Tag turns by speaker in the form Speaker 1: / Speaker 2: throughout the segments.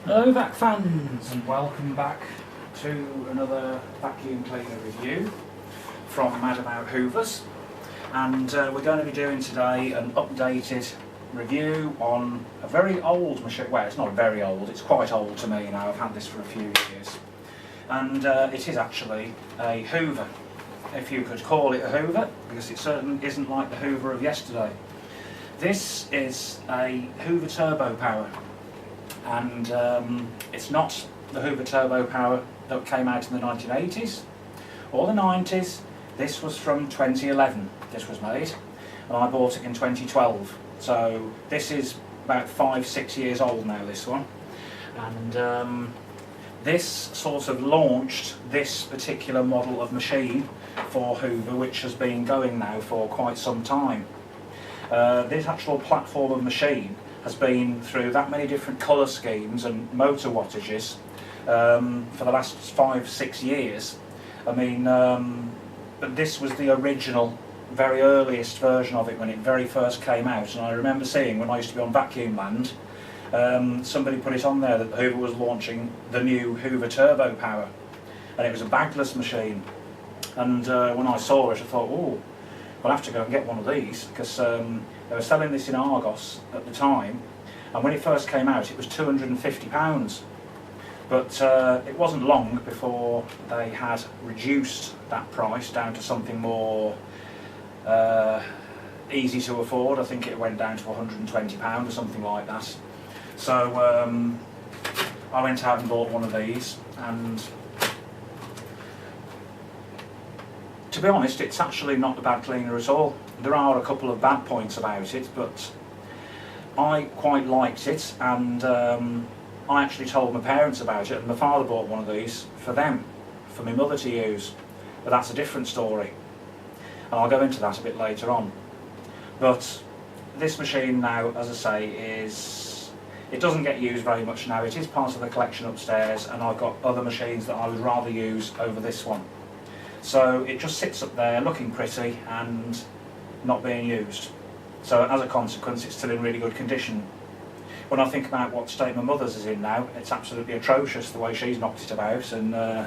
Speaker 1: Hello vac fans, and welcome back to another vacuum cleaner review from Madam Out Hoovers. And we're going to be doing today an updated review on a very old machine. Well, it's not very old, it's quite old to me now. I've had this for a few years. And it is actually a Hoover, if you could call it a Hoover, because it certainly isn't like the Hoover of yesterday. This is a Hoover Turbo Power. And it's not the Hoover Turbo Power that came out in the 1980s or the 90s. This was from 2011, this was made, and I bought it in 2012. So this is about 5-6 years old now, this one. And this sort of launched this particular model of machine for Hoover, which has been going now for quite some time. This actual platform of machine has been through that many different colour schemes and motor wattages for the last 5-6 years. I mean, but this was the original, very earliest version of it when it very first came out. And I remember seeing, when I used to be on Vacuum Land, somebody put it on there that Hoover was launching the new Hoover Turbo Power, and it was a bagless machine. And when I saw it, I thought, oh, I'll have to go and get one of these, because they were selling this in Argos at the time, and when it first came out it was £250. But it wasn't long before they had reduced that price down to something more easy to afford. I think it went down to £120 or something like that. So I went out and bought one of these, and to be honest, it's actually not a bad cleaner at all. There are a couple of bad points about it, but I quite liked it, and I actually told my parents about it, and my father bought one of these for them, for my mother to use. But that's a different story, and I'll go into that a bit later on. But this machine now, as I say, it doesn't get used very much now. It is part of the collection upstairs, and I've got other machines that I would rather use over this one. So it just sits up there looking pretty and not being used. So as a consequence, it's still in really good condition. When I think about what state my mother's is in now, it's absolutely atrocious the way she's knocked it about, and I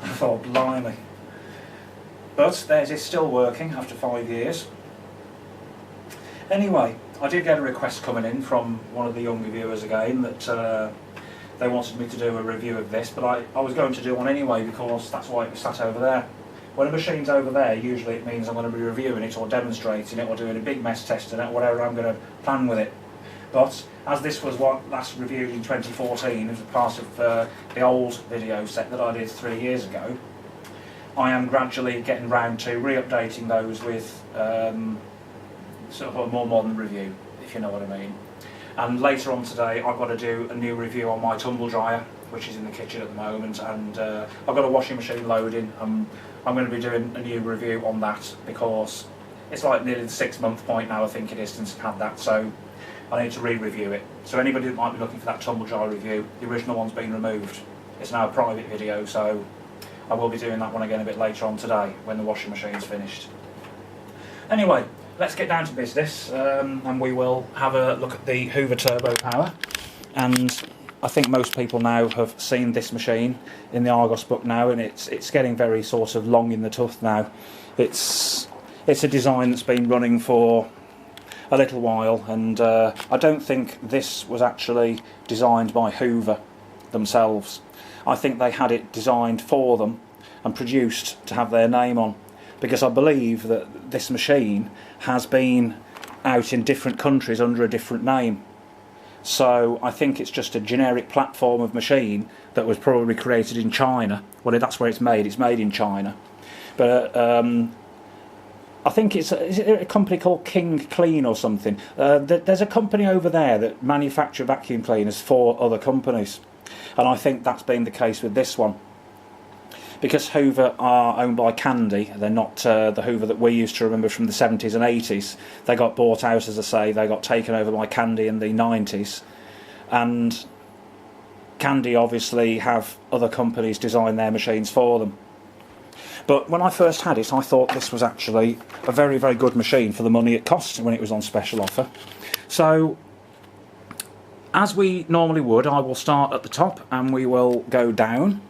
Speaker 1: thought, blimey. But theirs is still working after 5 years. Anyway, I did get a request coming in from one of the younger viewers again that they wanted me to do a review of this, but I was going to do one anyway, because that's why it was sat over there. When a machine's over there, usually it means I'm going to be reviewing it or demonstrating it or doing a big mess test in it, whatever I'm going to plan with it. But as this was what last reviewed in 2014, it was part of the old video set that I did 3 years ago, I am gradually getting round to re-updating those with sort of a more modern review, if you know what I mean. And later on today I've got to do a new review on my tumble dryer, which is in the kitchen at the moment, and I've got a washing machine loading. I'm going to be doing a new review on that, because it's like nearly the 6-month point now, I think it is, since I've had that, so I need to re-review it. So anybody that might be looking for that tumble dryer review, the original one's been removed. It's now a private video, so I will be doing that one again a bit later on today when the washing machine's finished. Anyway, let's get down to business, and we will have a look at the Hoover Turbo Power. And I think most people now have seen this machine in the Argos book now, and it's getting very sort of long in the tooth now. It's a design that's been running for a little while, and I don't think this was actually designed by Hoover themselves. I think they had it designed for them and produced to have their name on, because I believe that this machine has been out in different countries under a different name. So I think it's just a generic platform of machine that was probably created in China. Well, that's where it's made in China. But I think is it a company called King Clean or something? There's a company over there that manufacture vacuum cleaners for other companies, and I think that's been the case with this one. Because Hoover are owned by Candy, they're not the Hoover that we used to remember from the 70s and 80s. They got bought out, as I say, they got taken over by Candy in the 90s. And Candy obviously have other companies design their machines for them. But when I first had it, I thought this was actually a very, very good machine for the money it cost when it was on special offer. So as we normally would, I will start at the top and we will go down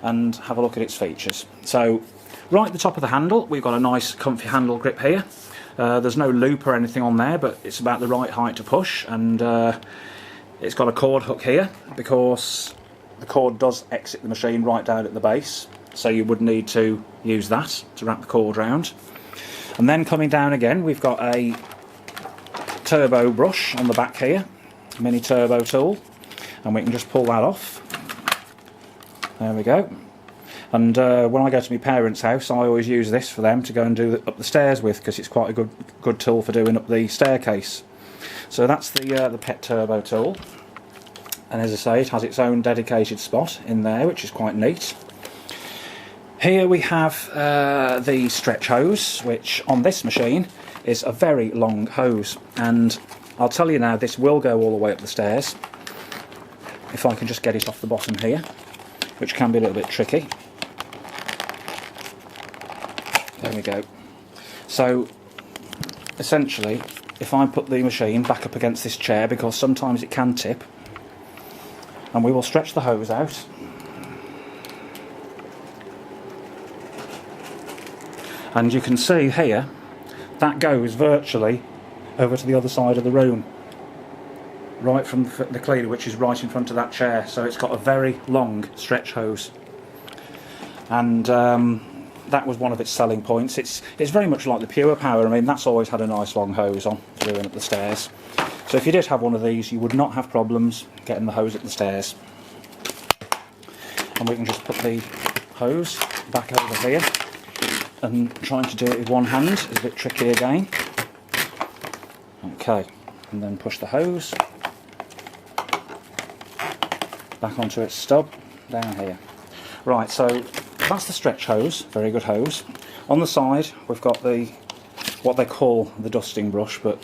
Speaker 1: and have a look at its features. So right at the top of the handle, we've got a nice comfy handle grip here. There's no loop or anything on there, but it's about the right height to push, and it's got a cord hook here because the cord does exit the machine right down at the base, so you would need to use that to wrap the cord round. And then coming down again, we've got a turbo brush on the back here, mini turbo tool, and we can just pull that off. There we go. And when I go to my parents' house, I always use this for them to go and do up the stairs with, because it's quite a good tool for doing up the staircase. So that's the pet turbo tool, and as I say, it has its own dedicated spot in there, which is quite neat. Here we have the stretch hose, which on this machine is a very long hose, and I'll tell you now, this will go all the way up the stairs if I can just get it off the bottom here, which can be a little bit tricky. There we go. So essentially, if I put the machine back up against this chair, because sometimes it can tip, and we will stretch the hose out. And you can see here, that goes virtually over to the other side of the room, right from the cleaner, which is right in front of that chair. So it's got a very long stretch hose, and that was one of its selling points. It's very much like the Pure Power. I mean, that's always had a nice long hose on for doing up the stairs. So if you did have one of these, you would not have problems getting the hose up the stairs. And we can just put the hose back over here, and trying to do it with one hand is a bit tricky again. Okay, and then push the hose back onto its stub down here. Right, so that's the stretch hose, very good hose. On the side we've got what they call the dusting brush, but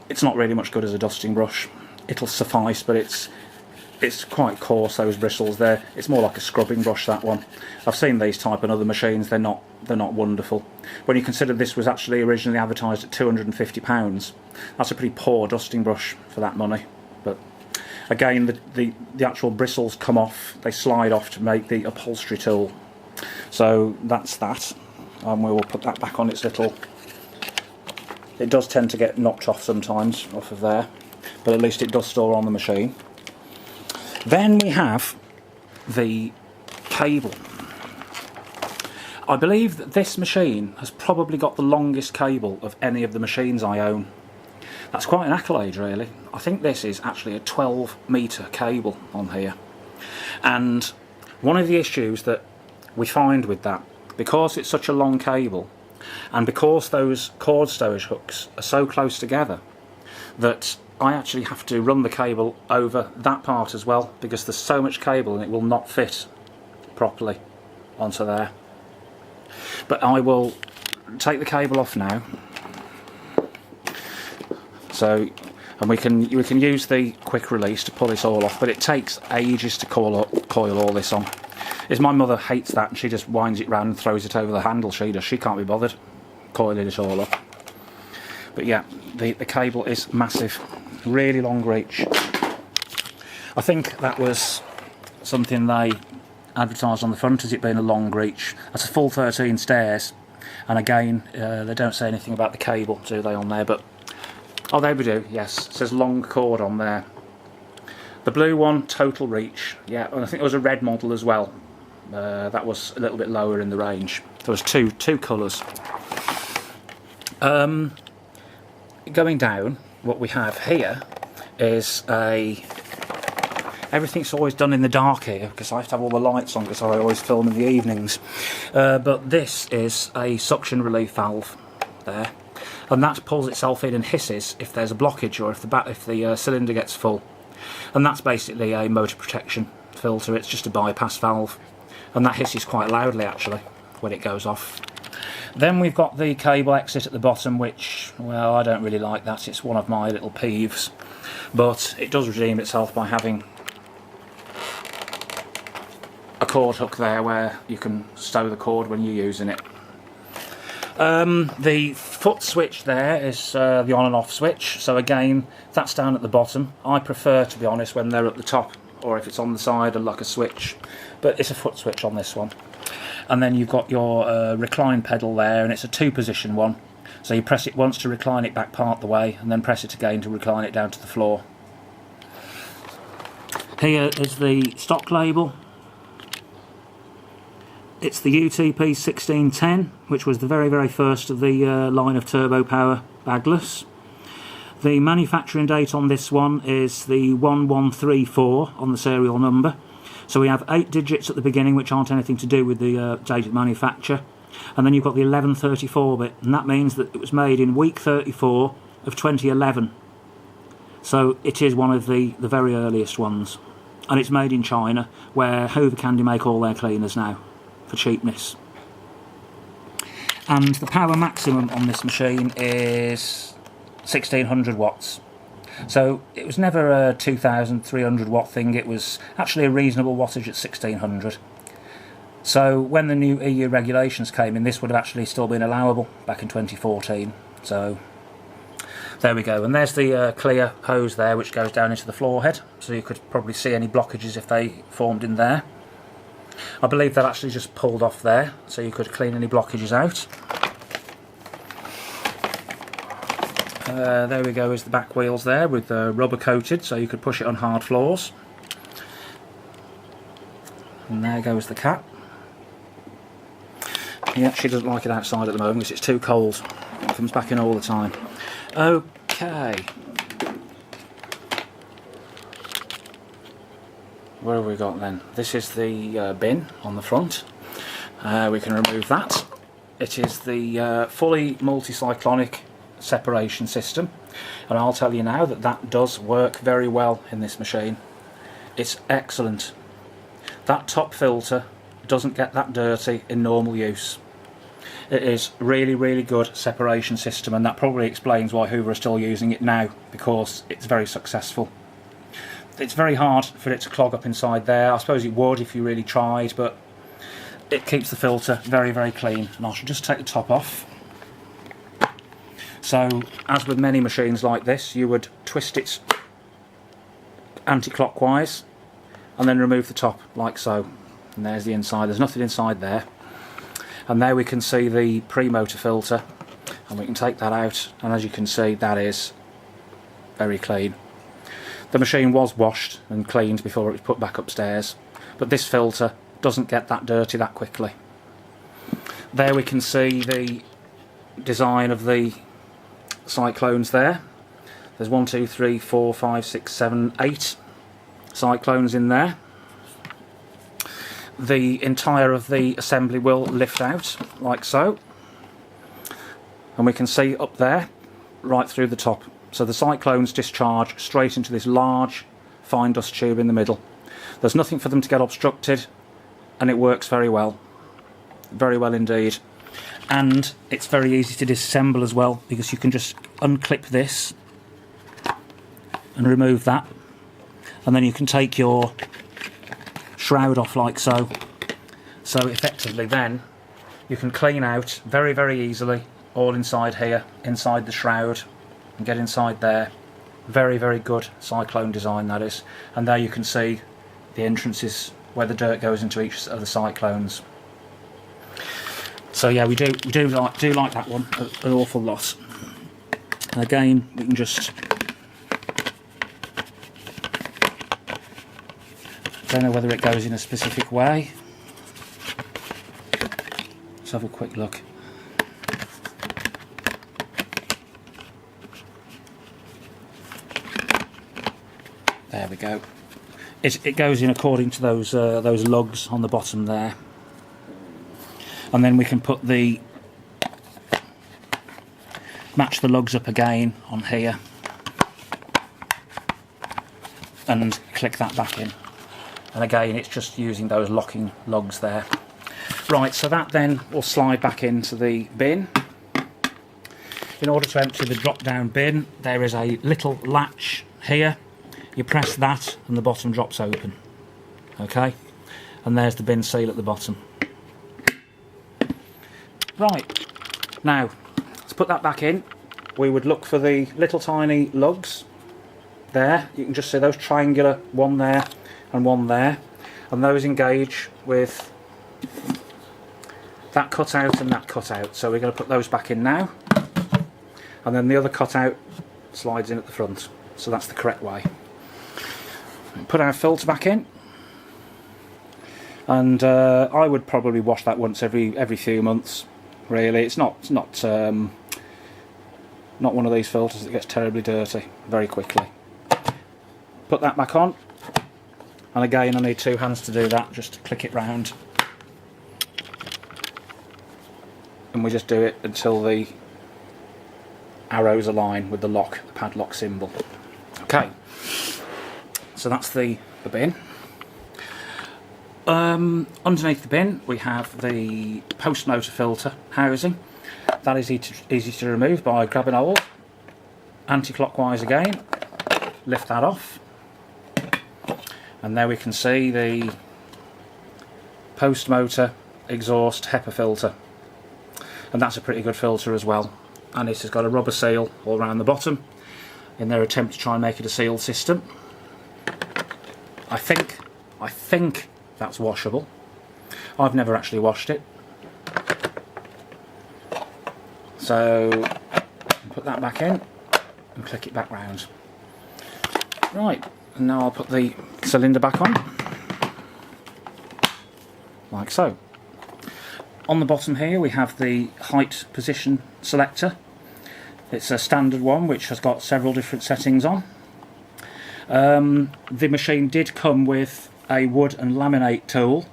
Speaker 1: it's not really much good as a dusting brush. It'll suffice, but it's quite coarse, those bristles there. It's more like a scrubbing brush, that one. I've seen these type on other machines, they're not wonderful. When you consider this was actually originally advertised at £250, that's a pretty poor dusting brush for that money. But again, the actual bristles come off, they slide off to make the upholstery tool. So that's that, and we will put that back on its little... It does tend to get knocked off sometimes, off of there, but at least it does store on the machine. Then we have the cable. I believe that this machine has probably got the longest cable of any of the machines I own. That's quite an accolade, really. I think this is actually a 12-metre cable on here. And one of the issues that we find with that, because it's such a long cable, and because those cord stowage hooks are so close together, that I actually have to run the cable over that part as well, because there's so much cable and it will not fit properly onto there. But I will take the cable off now. So, and we can use the quick release to pull this all off, but it takes ages to coil all this on. My mother hates that, and she just winds it round and throws it over the handle. She can't be bothered coiling it all up. But yeah, the cable is massive, really long reach. I think that was something they advertised on the front as it being a long reach. That's a full 13 stairs, and again, they don't say anything about the cable, do they, on there? But oh, there we do, yes, it says long cord on there. The blue one, total reach, yeah, and I think there was a red model as well. That was a little bit lower in the range. There was two colours. Going down, what we have here is everything's always done in the dark here, because I have to have all the lights on, because I always film in the evenings. But this is a suction relief valve there, and that pulls itself in and hisses if there's a blockage or if the cylinder gets full. And that's basically a motor protection filter. It's just a bypass valve, and that hisses quite loudly actually when it goes off. Then we've got the cable exit at the bottom, which, well, I don't really like that. It's one of my little peeves, but it does redeem itself by having a cord hook there where you can stow the cord when you're using it. The foot switch there is the on and off switch, so again that's down at the bottom. I prefer, to be honest, when they're at the top, or if it's on the side, like a switch, but it's a foot switch on this one. And then you've got your recline pedal there, and it's a 2-position one, so you press it once to recline it back part the way, and then press it again to recline it down to the floor. Here is the stock label. It's the UTP1610, which was the very first of the line of Turbo Power Bagless. The manufacturing date on this one is the 1134 on the serial number. So we have 8 digits at the beginning, which aren't anything to do with the date of manufacture. And then you've got the 1134 bit, and that means that it was made in week 34 of 2011. So it is one of the very earliest ones. And it's made in China, where Hoover Candy make all their cleaners now, for cheapness. And the power maximum on this machine is 1600 watts. So it was never a 2300 watt thing, it was actually a reasonable wattage at 1600. So when the new EU regulations came in, this would have actually still been allowable back in 2014. So there we go, and there's the clear hose there which goes down into the floor head, so you could probably see any blockages if they formed in there. I believe that actually just pulled off there, so you could clean any blockages out. There we go, is the back wheels there with rubber coated, so you could push it on hard floors. And there goes the cap. Yeah, she doesn't like it outside at the moment because it's too cold. It comes back in all the time. Okay. What have we got then? This is the bin on the front. We can remove that. It is the fully multi-cyclonic separation system, and I'll tell you now that that does work very well in this machine. It's excellent. That top filter doesn't get that dirty in normal use. It is really good separation system, and that probably explains why Hoover are still using it now, because it's very successful. It's very hard for it to clog up inside there. I suppose it would if you really tried, but it keeps the filter very clean. And I should just take the top off. So, as with many machines like this, you would twist it anti-clockwise and then remove the top like so. And there's the inside. There's nothing inside there. And there we can see the pre-motor filter, and we can take that out, and as you can see, that is very clean. The machine was washed and cleaned before it was put back upstairs, but this filter doesn't get that dirty that quickly. There we can see the design of the Cyclones there. There's 1, 2, 3, 4, 5, 6, 7, 8 Cyclones in there. The entire of the assembly will lift out like so, and we can see up there right through the top. So the Cyclones discharge straight into this large fine dust tube in the middle. There's nothing for them to get obstructed, and it works very well indeed. And it's very easy to disassemble as well, because you can just unclip this and remove that, and then you can take your shroud off like so. So effectively then you can clean out very easily all inside here, inside the shroud, and get inside there. Very good Cyclone design, that is. And there you can see the entrances where the dirt goes into each of the Cyclones. So yeah, we do like that one an awful lot. And again, we can just, don't know whether it goes in a specific way. Let's have a quick look. There we go. It goes in according to those lugs on the bottom there, and then we can match the lugs up again on here, and click that back in. And again, it's just using those locking lugs there. Right, so that then will slide back into the bin. In order to empty the drop-down bin, there is a little latch here. You press that and the bottom drops open. Okay, and there's the bin seal at the bottom. Right, Now, to put that back in, we would look for the little tiny lugs there. You can just see those triangular, one there and one there, and those engage with that cutout and that cutout. So we're going to put those back in now, and then the other cutout slides in at the front. So that's the correct way. Put our filter back in, and I would probably wash that once every few months. Really, it's not one of these filters that gets terribly dirty very quickly. Put that back on, and again I need two hands to do that, just to click it round, and we just do it until the arrows align with the padlock symbol. Okay, so that's the bin. Underneath the bin we have the post motor filter housing. That is easy to remove by grabbing hold, anti-clockwise again, lift that off, and there we can see the post motor exhaust HEPA filter, and that's a pretty good filter as well, and it has got a rubber seal all around the bottom in their attempt to try and make it a sealed system. I think that's washable. I've never actually washed it, so put that back in and click it back round. Right, and now I'll put the cylinder back on, like so. On the bottom here we have the height position selector. It's a standard one which has got several different settings on. The machine did come with a wood and laminate tool,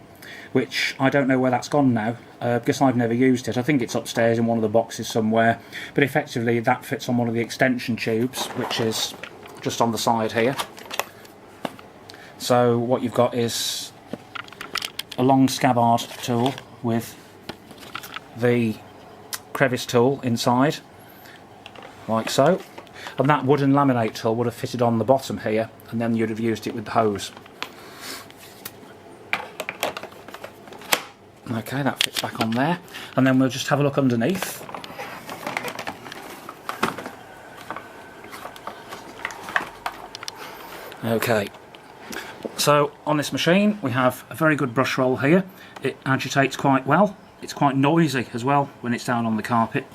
Speaker 1: which I don't know where that's gone now, because I've never used it. I think it's upstairs in one of the boxes somewhere, but effectively that fits on one of the extension tubes, which is just on the side here. So what you've got is a long scabbard tool with the crevice tool inside, like so, and that wooden laminate tool would have fitted on the bottom here, and then you'd have used it with the hose. Okay, that fits back on there, and then we'll just have a look underneath. Okay, so on this machine we have a very good brush roll here. It agitates quite well. It's quite noisy as well when it's down on the carpet.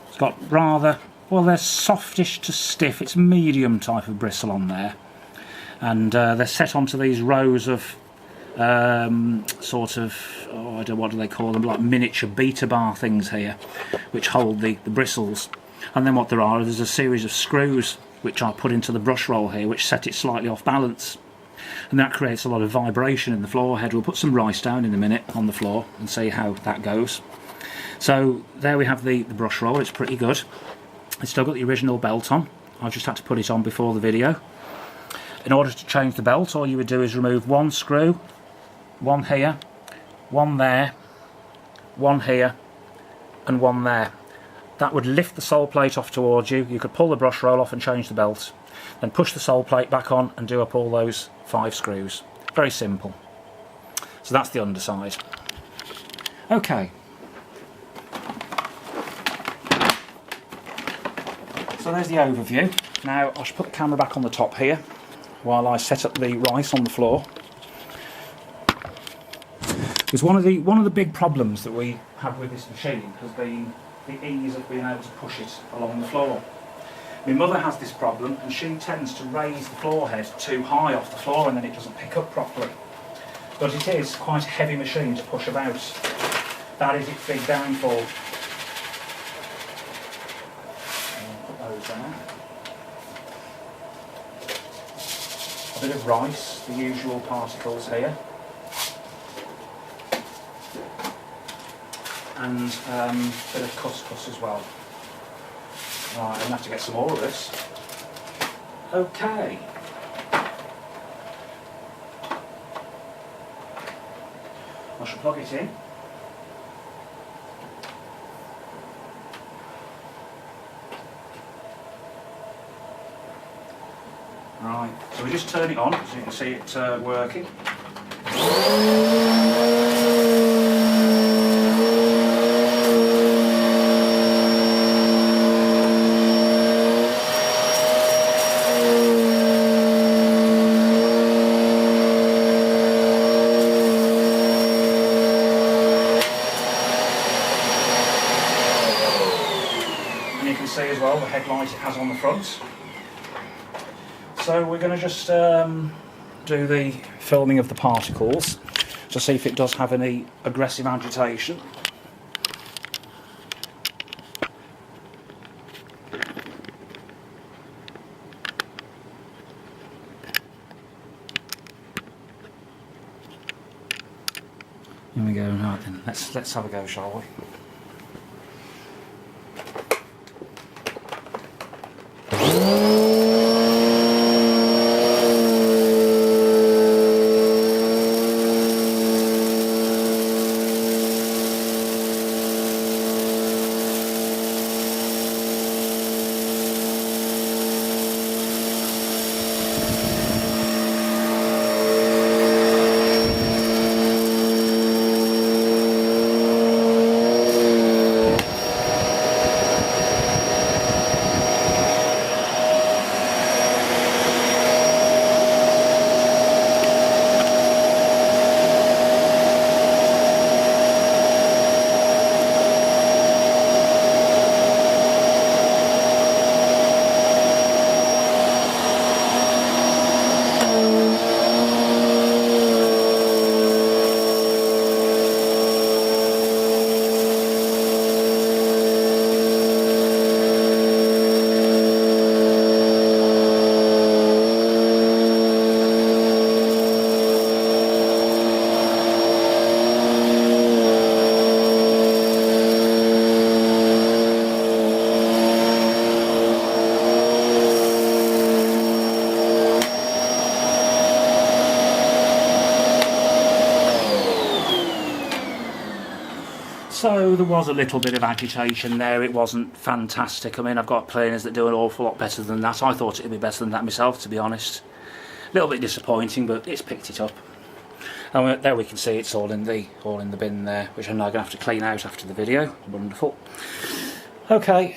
Speaker 1: It's got rather, well, they're softish to stiff, it's medium type of bristle on there, and they're set onto these rows of sort of, oh, I don't know, what do they call them, like miniature beta bar things here, which hold the bristles. And then what there's a series of screws which I put into the brush roll here, which set it slightly off balance, and that creates a lot of vibration in the floor head. We'll put some rice down in a minute on the floor and see how that goes. So there we have the brush roll. It's pretty good. It's still got the original belt on. I just had to put it on before the video. In order to change the belt, all you would do is remove one screw, one here, one there, one here, and one there. That would lift the sole plate off towards you. You could pull the brush roll off and change the belt, then push the sole plate back on and do up all those 5 screws. Very simple. So that's the underside. Okay. So there's the overview. Now I should put the camera back on the top here while I set up the rice on the floor. Because one of the big problems that we have with this machine has been the ease of being able to push it along the floor. My mother has this problem, and she tends to raise the floor head too high off the floor, and then it doesn't pick up properly. But it is quite a heavy machine to push about. That is its big downfall. Put those down. A bit of rice, the usual particles here. And a bit of couscous as well. Right, I'm going to have to get some more of this. Okay. I shall plug it in. Right, so we just turn it on so you can see it working. headlight it has on the front. So we're going to just do the filming of the particles to see if it does have any aggressive agitation. Here we go. Right then, let's have a go, shall we? So there was a little bit of agitation there. It wasn't fantastic. I mean, I've got planers that do an awful lot better than that. I thought it would be better than that myself, to be honest. A little bit disappointing, but it's picked it up. And there we can see it's all in the bin there, which I'm now going to have to clean out after the video. Wonderful. Okay,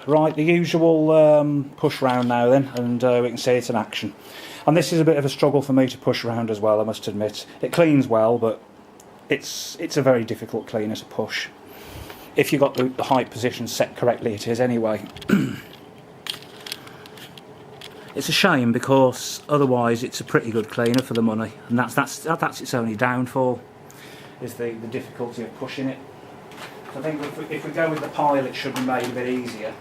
Speaker 1: right, the usual push round now then, and we can see it in action. And this is a bit of a struggle for me to push around as well, I must admit. It cleans well, but it's a very difficult cleaner to push. If you've got the height position set correctly, it is anyway. It's a shame because otherwise it's a pretty good cleaner for the money, and that's its only downfall, is the difficulty of pushing it. So I think if we go with the pile, it should be made a bit easier.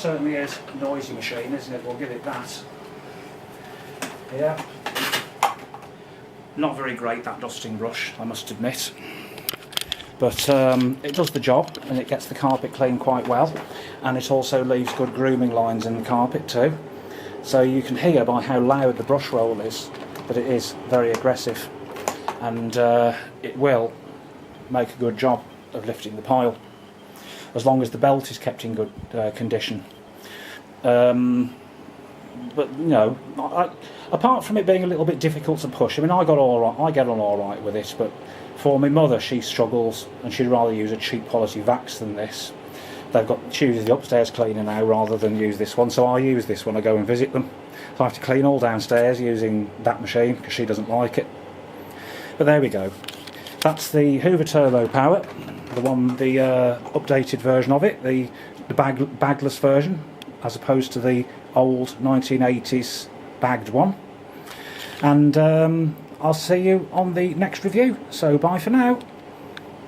Speaker 1: certainly is a noisy machine, isn't it? We'll give it that. Yeah. Not very great, that dusting brush, I must admit. But it does the job, and it gets the carpet clean quite well, and it also leaves good grooming lines in the carpet too. So you can hear by how loud the brush roll is that it is very aggressive, and it will make a good job of lifting the pile, as long as the belt is kept in good condition. But you know, apart from it being a little bit difficult to push, I mean, I get on all right with it. But for my mother, she struggles, and she'd rather use a cheap quality Vax than this. She uses the upstairs cleaner now rather than use this one, so I use this when I go and visit them. So I have to clean all downstairs using that machine because she doesn't like it. But there we go. That's the Hoover Turbo Power, the updated version of it, the bagless version, as opposed to the old 1980s bagged one. And I'll see you on the next review. So bye for now.